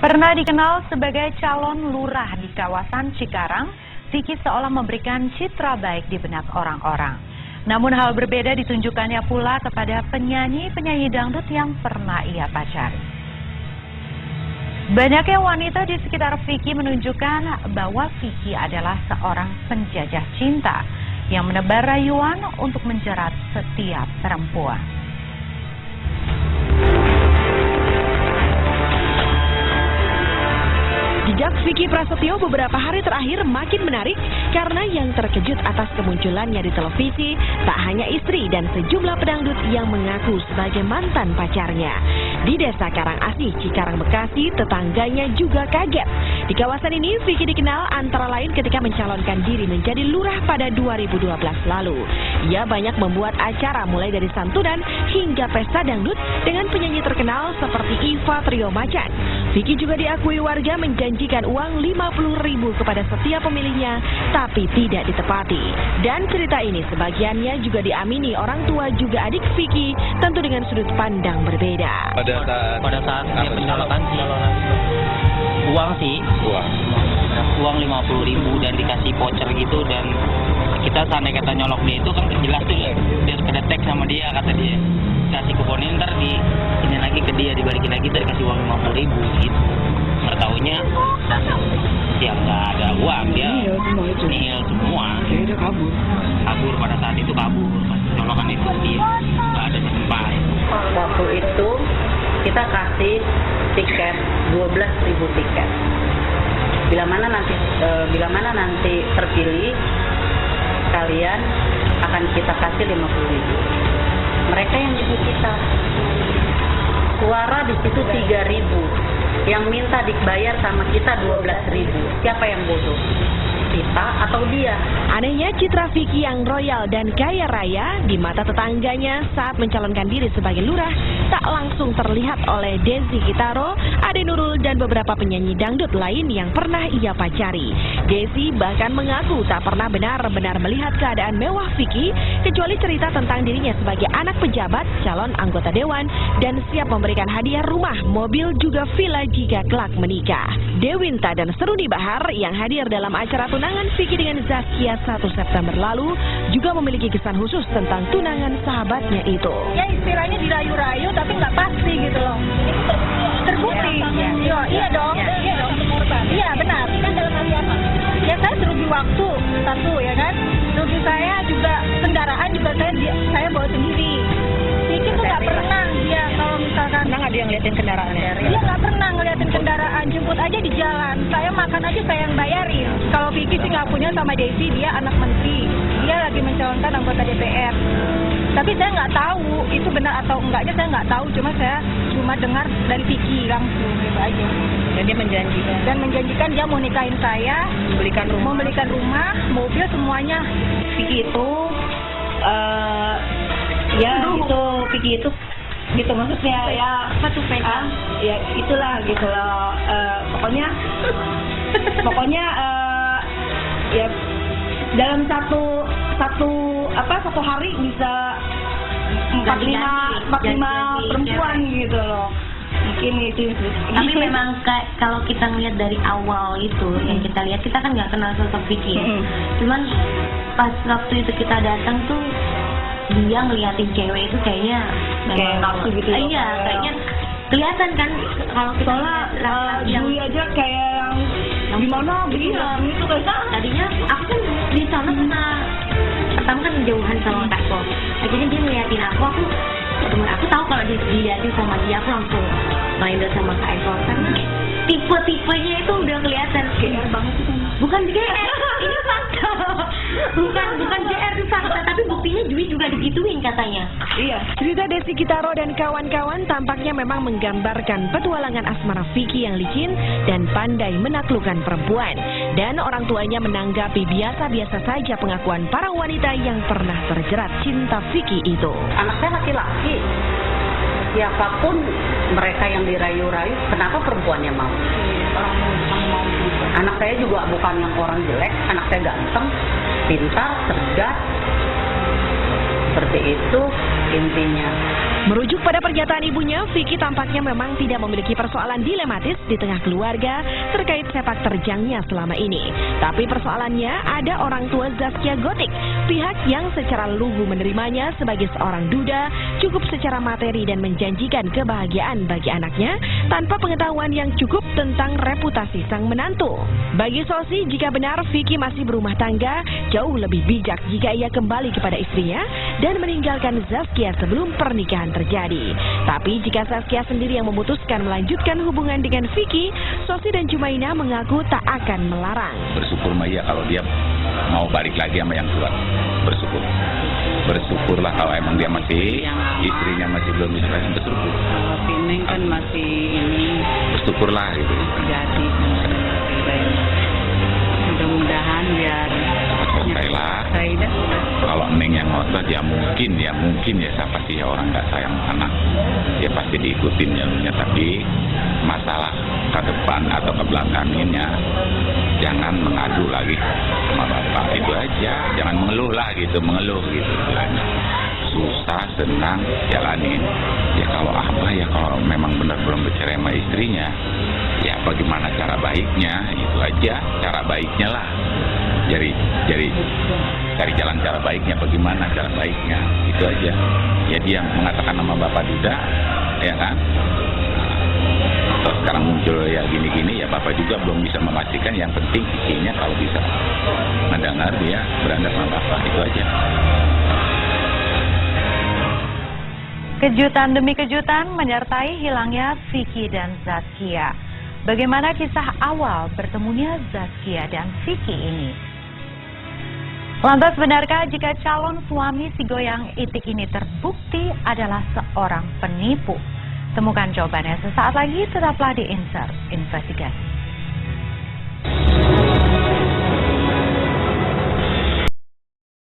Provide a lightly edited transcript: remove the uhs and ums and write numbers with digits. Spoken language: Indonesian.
Pernah dikenal sebagai calon lurah di kawasan Cikarang, Vicky seolah memberikan citra baik di benak orang-orang. Namun hal berbeda ditunjukkannya pula kepada penyanyi-penyanyi dangdut yang pernah ia pacari. Banyaknya wanita di sekitar Vicky menunjukkan bahwa Vicky adalah seorang penjajah cinta yang menebar rayuan untuk menjerat setiap perempuan. Jejak Vicky Prasetyo beberapa hari terakhir makin menarik karena yang terkejut atas kemunculannya di televisi tak hanya istri dan sejumlah pedangdut yang mengaku sebagai mantan pacarnya. Di desa Karangasih, Cikarang, Bekasi, tetangganya juga kaget. Di kawasan ini Vicky dikenal antara lain ketika mencalonkan diri menjadi lurah pada 2012 lalu. Ia banyak membuat acara mulai dari santunan hingga pesta dangdut dengan penyanyi terkenal seperti Iva Trio Macan. Vicky juga diakui warga menjanjikan uang 50.000 kepada setiap pemilihnya, tapi tidak ditepati. Dan cerita ini sebagiannya juga diamini orang tua juga adik Vicky, tentu dengan sudut pandang berbeda. Pada saat dia pencalonan uang sih, uang 50.000 dan dikasih voucher gitu, dan kita seandainya kata nyolok dia itu kan jelas tuh biar kedetek sama dia, kata dia kasih kuponnya ntar di ini lagi ke dia, dibalikin lagi dari kasih uang 50.000 gitu. Tertahunya ya nggak ada uang, dia nihil semua. Dia kabur pada saat itu, kabur pas colokan itu dia nggak ada di tempat. Waktu itu kita kasih tiket 12.000 tiket. Bila mana nanti terpilih, kalian akan kita kasih 50.000. Mereka yang nyebut kita. Suara di situ 3.000. Yang minta dibayar sama kita 12.000. Siapa yang bodoh? Kita atau dia? Anehnya citra Vicky yang royal dan kaya raya di mata tetangganya saat mencalonkan diri sebagai lurah tak langsung terlihat oleh Desi Gitaro, Ade Nurul dan beberapa penyanyi dangdut lain yang pernah ia pacari. Desi bahkan mengaku tak pernah benar-benar melihat keadaan mewah Vicky kecuali cerita tentang dirinya sebagai anak pejabat, calon anggota dewan dan siap memberikan hadiah rumah, mobil juga villa jika kelak menikah. Dewinta dan Seruni Bahar yang hadir dalam acara tunangan Vicky dengan Zaskia 1 September lalu juga memiliki kesan khusus tentang tunangan sahabatnya itu. Ya istilahnya dirayu-rayu tapi nggak pasti gitu loh. Terbukti. Iya dong. Iya benar. Kan dalam hal apa? Ya saya rugi waktu satu ya kan. Rugi saya juga kendaraan juga saya bawa sendiri. Vicky tuh nggak pernah dia kalau misalkan. Pernah nggak dia ngeliatin kendaraannya? Dia nggak pernah ngeliatin kendaraan, jemput aja di jalan. Saya makan aja saya yang bayarin. Kalau Vicky sih nggak punya sama Desi, dia anak menteri. Dia lagi mencalonkan anggota DPR. Tapi saya nggak tahu itu benar atau enggaknya, saya nggak tahu. Cuma dengar dari Vicky langsung gitu aja. Dan dia menjanjikan dia mau nikahin saya, membelikan rumah, mobil semuanya. Vicky itu Vicky itu gitu maksudnya ya ya itulah gitu loh, pokoknya ya dalam satu hari bisa 45 perempuan gitu loh. Mungkin itu. Tapi memang kalau kita ngeliat dari awal itu yang kita lihat, kita kan nggak kenal sosok Vicky ya. Cuman pas waktu itu kita datang tuh dia ngeliatin cewek itu kayaknya kayak nafsu gitu ya. Iya, kayaknya kelihatan kan kalau kita yang aja kayak yang gimana bilang itu kayak tadinya aku kan di sana pertama kan jauhan sama Kak Eko. Akhirnya dia ngeliatin aku temen aku tahu kalau diliatin sama dia, aku langsung main sama Kak Eko karena tipe-tipenya itu udah kelihatan GR banget itu. Bukan GR, ini fakta. Bukan GR itu fakta, tapi buktinya Jui juga digituin katanya. Iya. Cerita Desi Gitaro dan kawan-kawan tampaknya memang menggambarkan petualangan asmara Vicky yang licin dan pandai menaklukkan perempuan. Dan orang tuanya menanggapi biasa-biasa saja pengakuan para wanita yang pernah terjerat cinta Vicky itu. Anak saya laki-laki. Siapapun mereka yang dirayu-rayu, kenapa perempuannya mau? Anak saya juga bukan yang orang jelek, anak saya ganteng, pintar, cerdas. Seperti itu intinya. Merujuk pada pernyataan ibunya, Vicky tampaknya memang tidak memiliki persoalan dilematis di tengah keluarga terkait sepak terjangnya selama ini. Tapi persoalannya ada orang tua Zaskia Gotik, pihak yang secara lugu menerimanya sebagai seorang duda, cukup secara materi dan menjanjikan kebahagiaan bagi anaknya tanpa pengetahuan yang cukup tentang reputasi sang menantu. Bagi Sosi, jika benar Vicky masih berumah tangga, jauh lebih bijak jika ia kembali kepada istrinya dan meninggalkan Zaskia sebelum pernikahan terjadi. Tapi jika Zaskia sendiri yang memutuskan melanjutkan hubungan dengan Vicky, Sosi dan Jumaina mengaku tak akan melarang. Bersyukur mah iya kalau dia mau balik lagi sama yang tua. Bersyukur. Bersyukurlah kalau emang dia masih, istrinya masih belum bisa, bersyukur. Kalau Pineng kan masih ini. Bersyukurlah gitu. Jadi mudah-mudahan biar selesailah. Kalau Neng yang ngotot ya mungkin ya siapa sih ya orang nggak sayang anak ya pasti diikutin jalurnya, tapi masalah ke depan atau ke belakangnya jangan mengadu lagi sama bapak, itu aja, jangan mengeluh gitu susah senang jalanin ya. Kalau apa ya, kalau memang benar belum bercerai sama istrinya ya bagaimana cara baiknya, itu aja cara baiknya lah, cari jalan cara baiknya, bagaimana cara baiknya, itu aja. Jadi yang mengatakan nama Bapak Duda ya kan, terus sekarang muncul ya gini-gini ya, Bapak juga belum bisa memastikan. Yang penting istrinya kalau bisa mendengar dia beranda sama Bapak, itu aja. Kejutan demi kejutan menyertai hilangnya Vicky dan Zaskia. Bagaimana kisah awal bertemunya Zaskia dan Vicky ini? Lantas benarkah jika calon suami si goyang itik ini terbukti adalah seorang penipu? Temukan jawabannya sesaat lagi, tetaplah di Insert Investigasi.